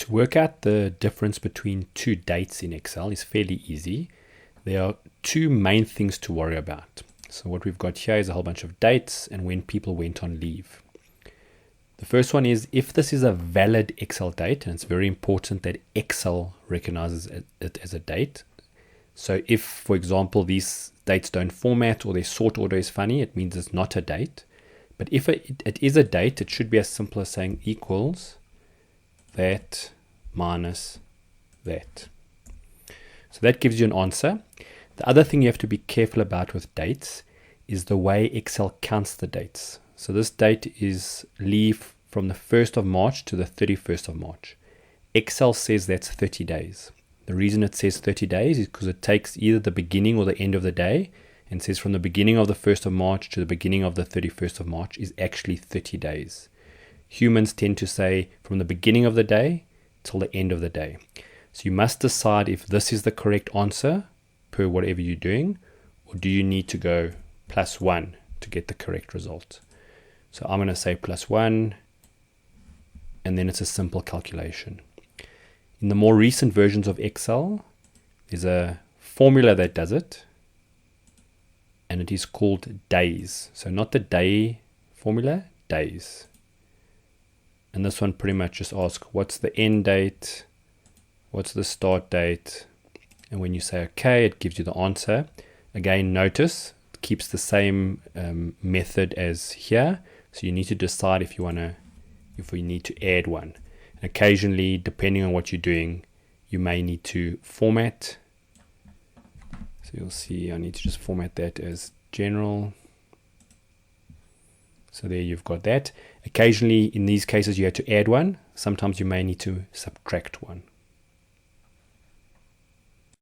To work out the difference between two dates in Excel is fairly easy. There are two main things to worry about. So what we've got here is a whole bunch of dates and when people went on leave. The first one is if this is a valid Excel date, and it's very important that Excel recognizes it as a date. So if, for example, these dates don't format or their sort order is funny, it means it's not a date. But if it is a date, it should be as simple as saying equals that minus that. So that gives you an answer. The other thing you have to be careful about with dates is the way Excel counts the dates. So this date is leave from the 1st of March to the 31st of March. Excel says that's 30 days. The reason it says 30 days is because it takes either the beginning or the end of the day and says from the beginning of the 1st of March to the beginning of the 31st of March is actually 30 days. Humans tend to say from the beginning of the day till the end of the day. So you must decide if this is the correct answer per whatever you're doing, or do you need to go +1 to get the correct result. So I'm going to say +1, and then it's a simple calculation. In the more recent versions of Excel, there's a formula that does it, and it is called days. So not the day formula, days. And this one pretty much just asks what's the end date, what's the start date, and when you say okay, it gives you the answer. Again, notice it keeps the same method as here, so you need to decide if we need to add one. And occasionally, depending on what you're doing, you may need to format. So you'll see I need to just format that as general. So there you've got that. Occasionally, in these cases, you have to add one. Sometimes you may need to subtract one.